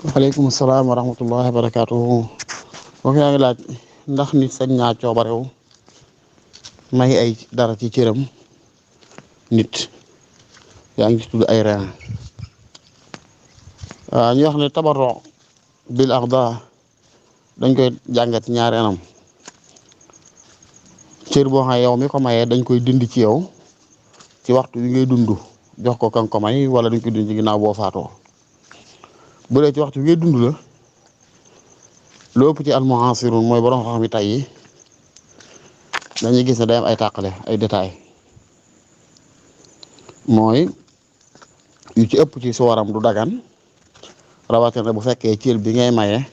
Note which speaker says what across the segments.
Speaker 1: waaleykum salaam wa rahmatullahi wa barakaatuhu. boo yaa ngi laaj ndax nit sañ naa coobarew may ay dara ci cëram nit yaa ngi ci tudd ay reen waaw ñu wax ne tabarro bil axda dañ koy jàngat ñaari anam. cër boo xam yow mi ko mayee dañ koy dindi ci yow ci waxtu wi ngay dund jox ko kan ko may wala dañ koy dindi ci ginnaaw boo faatoo. bu dee ci waxtu wi ngay dund la lu ëpp ci almuhaasirun mooy borom xam-xam yi tey yi dañuy gis ne day am ay tàqale ay détails mooy yu ci ëpp ci suwaram du dagan rawatina bu fekkee cër bi ngay maye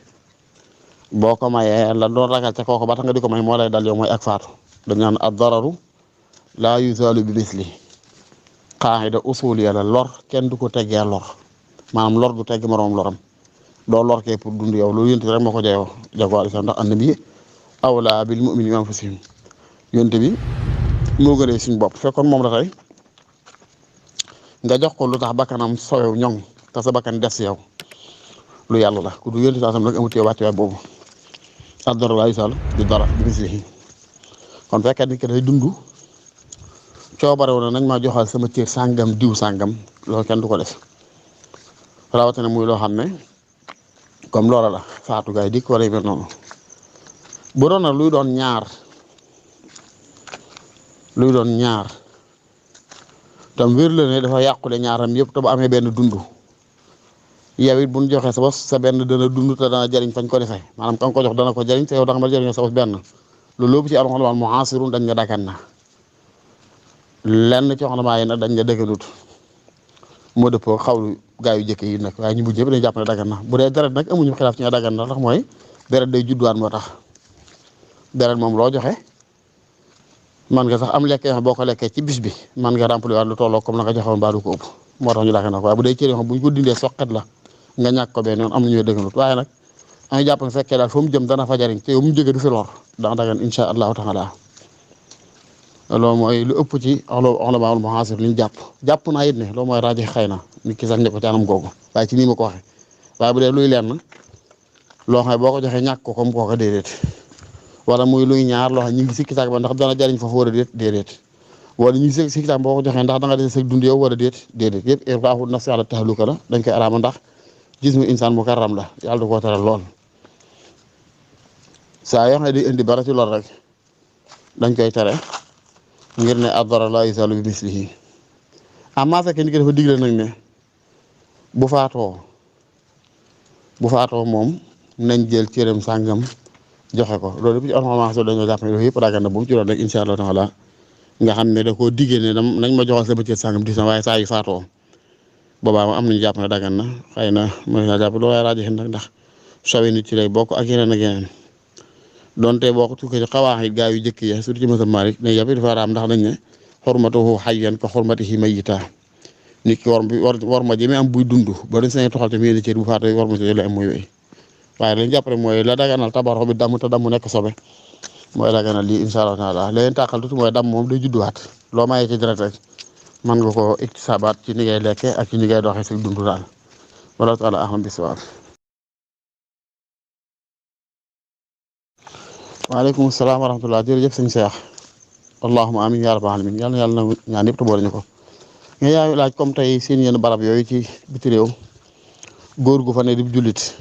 Speaker 1: boo ko mayee la doon ragal ca kooku ba tax nga di ko may moo lay dal yow mooy ak faatu dañ naan ad dararu laa yuzaalu bi misli qaa'ida usuliya la lor kenn du ko teggee lor maanaam lor du tegg moroom loram doo lor kee pour dund yow loolu yonent bi rek moo ko jagoo ndax annabi awlaa bil mu'miniina min anfusihim yonent bi moo gënee suñ bopp fekkoon moom la tey nga jox ko lu tax bakkanam sowew ñoŋ te sa bakkan des yow lu yàlla la ku du yonent bi nag amut yow wàccuwaay boobu ad-dararu laa yuzaalu bi darar bi mislihi kon fekkee nit ki day dund coobarew na nañ ma joxal sama cër sàngam diw sàngam loolu kenn du ko def rawatina muy loo xam ne comme loola la faatu gaay dikk wala yu mel noonu bu doon nag luy doon ñaar tam wér la ne dafa yàqule ñaaram yëpp te bu amee benn dund yow it bu ñu joxee sa bos sa benn dana dund te dana jëriñ fañ ko defee maanaam kan ko jox dana ko jëriñ te yow da nga ma jëriñoo sa bos benn loolu lépp ci alxuraan muhaasirun dañ nga dagan na lenn ci xalamaa yi nag dañ nga dëgganut moo dëppoo xawlu gaa yu jëkk yi nag waaye ñu mujj yëpp dañu jàpp ne dagan na bu dee deret nag amuñu xilaaf ci nga dagan na ndax mooy deret day judduwaat moo tax deret moom loo joxe man nga sax am lekk yoo xam boo ko lekkee ci bis bi man nga remplir waat lu tolloo comme la nga joxewoon baa du ko ëpp moo tax ñu dagan na ko waaye bu dee cër yoo xam bu ñu ko dindee soqet la nga ñàkk ko benn yoon am na ñuy dëgganut waaye nag añu jàpp ne fekkee daal fa mu jëm dana fa jariñ te yow mu jóge du fi lor dana dagan insha allahu taala loolu mooy lu ëpp ci ulamaul muhaasir li ñu jàpp naa it ne loolu mooy rajo xëy na nit ki sax ne ko ci anam googu waaye ci nii ma ko waxee waaye bu dee luy lenn loo xam ne boo ko joxee ñàkk ko comme kooka déedéet wala muy luy ñaar loo xam ñu ngi sikki saak ba ndax dana jariñ foofu war a déedéet wala ñu ngi sikki saak boo ko joxee ndax da nga dese sa dund yow war a déedéet yëpp irfaahu nafsi ala tahluka la dañ koy araama ndax jismu insaan mukarram la yàlla du ko teral lool saa yoo xam ne di indi bara ci lool rek dañ koy tere ngir ne ad-darar laa yuzaalu bi mislihi amma fekkee ni ko dafa digle nag ne bu faatoo moom nañ jël cëram sàngam joxe ko loolu yëpp ci information dañoo jàpp ne loolu yëpp dagan na bu mu ci doon rek incha allah taala nga xam ne da koo diggee ne nañ ma joxal sama cër sàngam dis na waaye saa yu faatoo boobaa am nañu jàpp ne dagan na xëy na mën naa jàpp loolu waaye rajo nag ndax sowe nit ci lay bokk ak yeneen ak yeneen donte boo ko tukkee ci xawaax yi gaa yu jëkk ya surtout ci masal Maalik ne yàpp dafa araam ndax dañ ne xurmatuhu hayyan ka xurmatihi mayyitan nit ki war ma jëmee am buy dund ba dañ sañ toxal te mu cër bu faatu war ma ci la am mooy yooyu waaye lañ jàpp rek mooy la daganal tabaroo bi damm te damm nekk sobe mooy daganal lii insha allah taala leen tàqal tuuti mooy damm moom day judduwaat loo mayee ci deret rek mën nga ko iktisaabaat ci ni ngay lekkee ak ci ni ngay doxee si dund daal wala taala ahlam bisawab. waaleykum salaam wa rahmatulah jërëjëf sëñ Cheikh allahumma amin yaa rabbal alamin yàlla na yàlla na ñaan yëpp te boole ñu ko nga yaa laaj comme tey seen yenn barab yooyu ci biti réew góor gu fa ne di jullit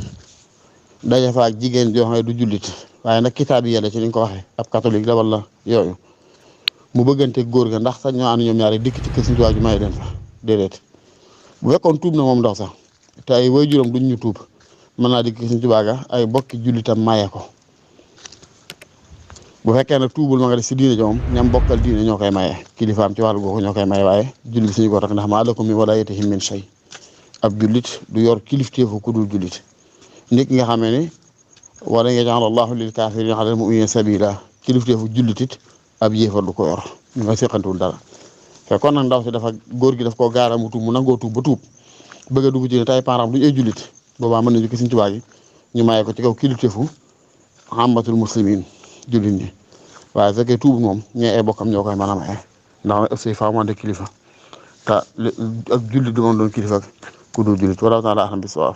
Speaker 1: daje fa ak jigéen joo xam ne du jullit waaye nag kitaab yi yàlla ci ni ñu ko waxee ab catholique la wala yooyu mu bëggante góor ga ndax sax ñoo ànd ñoom ñaari dikk ci kër Sëñ Tuubaa ji may leen fa déedéet bu fekkoon tuub na moom ndox sax te ay waajuram duñ ñu tuub mën naa dikk Sëñ Tuubaa ga ay bokki jullitam maye ko bu fekkee nag tuubul ma nga def si diine ji moom ñam bokkal diine ñoo koy maye kilifaam ci wàllu googu ñoo koy maye waaye jullit suñu ko rek ndax maa lakum min walaayatihim min shay ab jullit du yor kilifteefu ku dul jullit nit ki nga xamee ne wala yaj'ala Allahu lil kaafiriina alal mu'miniina sabiila kilifteefu jullit it ab yéefar du ko yor ñu nga seqantuwul dara te kon nag ndaw si dafa góor gi daf koo gaara mu tuub mu nangoo tuub ba tuub bëgg a dugg ci ne tay parents duñu ay jullit boobaa mën nañu ko Sëñ Tuubaa gi ñu maye ko ci kaw kilifteefu ammatul muslimin jullit ñi waaye su fekkee tuub moom ñee ay bokkam ñoo koy mën a maye ndax nag aussi faaw mu ànd ak kilifa te ak jullit du moom doon kilifa ku dul jullit wala taala ahlam bis-sawaab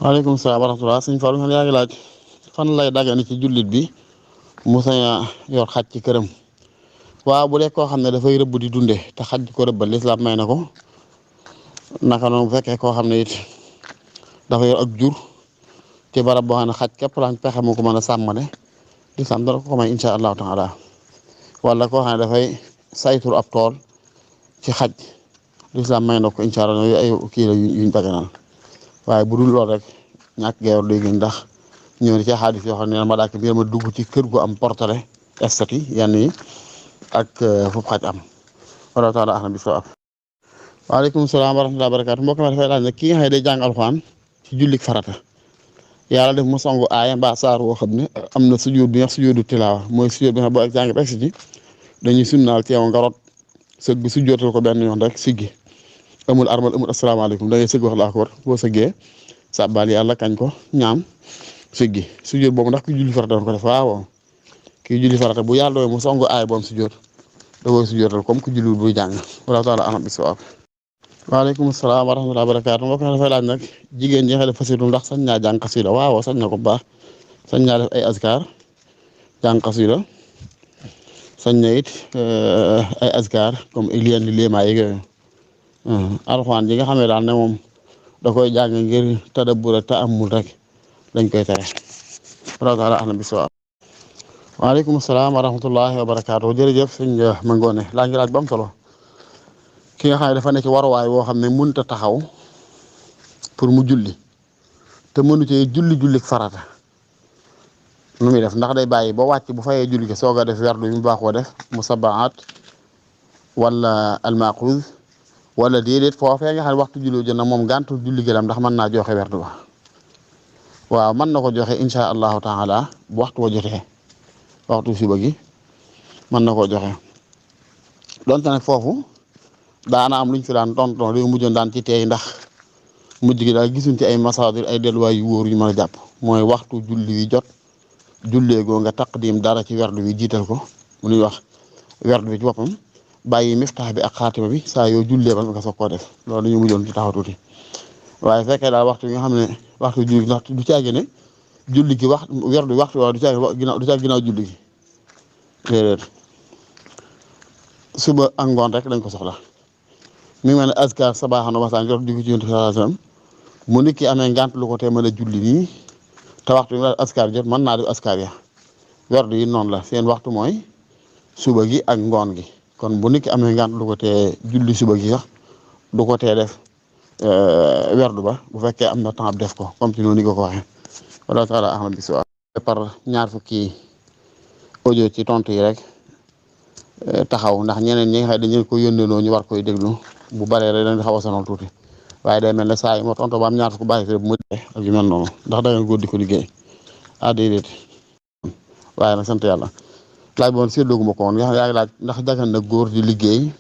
Speaker 1: waaleykum salaam wa rahmatulah sëñ Fallou yaa ngi laaj fan lay dagani ci jullit bi mu sañ a yor xaj ci këram. waaw bu dee koo xam ne dafay rëbb di dunde te xaj ko rëbbal lislaam may na ko naka noonu bu fekkee koo xam ne it dafa yor ak jur ci barab boo xam ne xaj képp lañ pexe mu ko mën a sàmmale lislaam dana ko may incha allahu taala wala koo xam ne dafay saytur ab tool ci xaj lislaam may na ko incha allah yooyu ay kii la yuñ daganal waaye bu dul lool rek ñàkk geewar day gën ndax ñëw na ci xaadis yoo xam ne ma daak mbir ma dugg ci kër gu am portale estati yenn yi ak foofu xaj am wala taala axna bi soo ab waaleykum salaam wa rahmatulah barakaatu mbokk ma dafay laaj ne ki nga xam ne day jàng alxuraan ci jullik farata yàlla def mu songu aaya mbaa saar woo xam ne am na sujjóot bi nga sujjóotu tilaawa mooy sujjóot bi nga boo ak jàng ba si ci dañuy sunnaal teew nga rot sëg bi sujjóotal ko benn yoon rek siggi amul armal amul asalaamaaleykum da ngay sëgg wax la akbar boo sëggee sàbbaal yàlla kañ ko ñaam siggi sujjóot boobu ndax ki julli farata doon ko def waaw kii julli farata bu yàlla doon mu songu aaya boom sujjóot da koy sujjóotal comme ku julli buy jàng wala taala ahmad bi sawaab waaleykum salaam wa rahmatulah barakaatu mbokk mi dafay laaj nag jigéen ñi nga xam ne fasitu ndax sañ naa jàng xasida waaw sañ na ko bu baax sañ naa def ay azkar jàng xasida sañ na it ay azkar comme ilien di léemaa yeeg yooyu alxuraan ji nga xam ne daal ne moom da koy jàng ngir tadabbur ta amul rek dañ koy tere wala taala ahmad bi sawaab waaleykum salaam wa rahmatullahi wa barakaatu jërëjëf sëñ ma ngoone laa ngi laaj ba am solo ki nga xam ne dafa ne ci waruwaay woo xam ne mënut a taxaw pour mu julli te mënu cee julli farata nu muy def ndax day bàyyi ba wàcc bu fayee julli ke soog a def werdu yi mu baaxoo def musabaat wala almaquz wala déedéet foofee nga xam ne waxtu julli jot na moom gàntu julli gi ndax mën naa joxe werdu ba waaw mën na ko joxe incha allahu taala bu waxtu wa jotee waxtu suba gi mën na koo joxe donte nag foofu daana am luñ fi daan tonton léegi mujjoon daan ci teey ndax mujj gi daal gisuñ ci ay masaadir ay delluwaay yu wóor yu mën a jàpp mooy waxtu julli wi jot julleegoo nga taqdim dara ci werdu bi jiital ko mu ñuy wax werdu bi ci boppam bàyyi miftax bi ak xaatima bi saa yoo jullee ba nga soog koo def loolu dañu mujjoon ci taxaw tuuti waaye fekkee daal waxtu yi nga xam ne waxtu julli ndax du caagi ne julli gi wax werdu bi waxtu waaw du caagi ginnaaw julli gi déedéet suba ak ngoon rek lañ ko soxla mi ngi mel ne azkar sabaaxan wa masaan jot di ko ci yonent sallallahu alayhi wasallam mu nit ki amee ngànt lu ko te mën a julli nii te waxtu bi azkar jot mën naa def azkar ya werdu yi noonu la seen waxtu mooy suba gi ak ngoon gi kon bu nit ki amee ngànt lu ko te julli suba gi sax du ko tee def werdu ba bu fekkee am na temps def ko comme ci noonu ni ko waxee wala taala ahmad bi suwa par ñaar fukki audio ci tontu yi rek taxaw ndax ñeneen ñi nga xam ne dañu ko yónnee ñu war koy déglu bu baree rek dañ xaw a sonal tuuti waaye day mel ne saa yi moo tontu ba am ñaar fukk bàyyi fi bu mu dee ak yu mel noonu ndax da ngeen góor di ko liggéey déedéet waaye nag sant yàlla laaj boon séddoogu ma ko woon yaa ngi laaj ndax dagan na góor di liggéey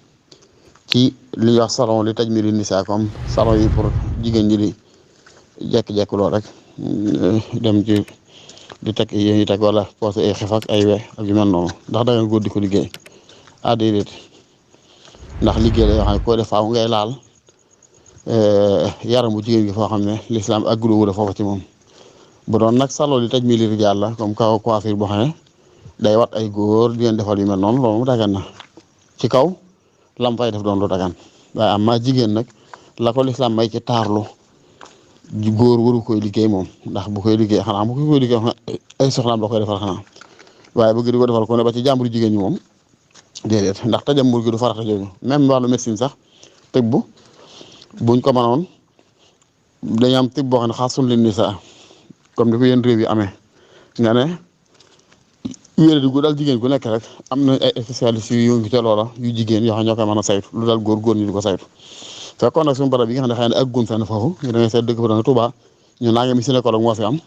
Speaker 1: ci li ñuy wax salon li taj mi li nisa comme salon yi pour jigéen ñi di jekk-jekk lool rek dem ci di teg yéen yi teg wala posé ay xef ak ay we ak yu mel noonu ndax da ngeen góor di ko liggéey déedéet ndax liggéey la yoo xam ne koo def faaw ngay laal yaramu jigéen gi foo xam ne lislaam àggul wu foofa ci moom bu doon nag salon li taj mi li rijaal la comme kaw coiffure boo xam ne day wat ay góor di leen defal yu mel noonu loolu mu dagan na ci kaw lam fay def doon lu dagan waaye am ma jigéen nag la ko lislaam may ci taarlu góor waru koy liggéey moom ndax bu koy liggéey xanaa bu koy liggéey ay soxlaam la koy defal xanaa waaye bëgg di ko defal ko ne ba ci jàmbur jigéen ñi moom déedéet ndax tajambur gi du farata jooju même wàllu médecine sax tëbb buñ ko mënoon dañu am tëbb boo xam ne xaasun leen ni sa comme ni ko yéen réew yi amee nga ne wéer di gu dal jigéen ku nekk rek am na ay spécialistes yu ngi ca loola yu jigéen yoo xam ñoo koy mën a saytu lu dal góor ñi di ko saytu fekkoon nag suñu barab yi nga xam ne xëy na ak gun fenn foofu ñu da ngay seet dëkk fa danga Touba ñu naa ngi mi gynécologue moo fi am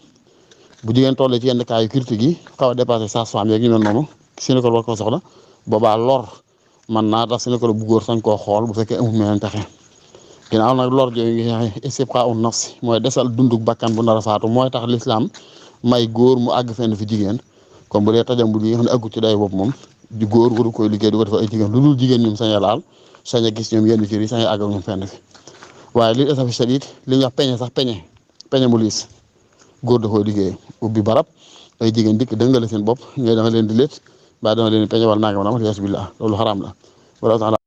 Speaker 1: bu jigéen tollee ci yenn cas yu critique yi xaw a dépassé sage-femme yeeg ñu mel noonu gynécologue war ko soxla boobaa lor man naa tax gynécologue bu góor sañ koo xool bu fekkee amul meneen pexe ginnaaw nag lor jooyu ngi istibqaa'u nafs mooy desal dunduk bakkan bu nar a faatu mooy tax l'islam may góor mu àgg fenn fi jigéen comme bu dee tajambul yi nga xam ne àggut ci day bopp moom di góor waru koy liggéey di ko defal ay jigéen lu dul jigéen ñoom sañ a laal sañ a gis ñoom yenn cër yi sañ a àgg ak ñoom fenn fi waaye li esafi sadit li ñuy wax peñe sax peñe peñe mu liis góor da koy liggéey ubbi barab ay jigéen dikk dëngale seen bopp ngay dama leen di létt ba dama leen di peñe wala nangam na waliyasu billah loolu xaraam la wala taala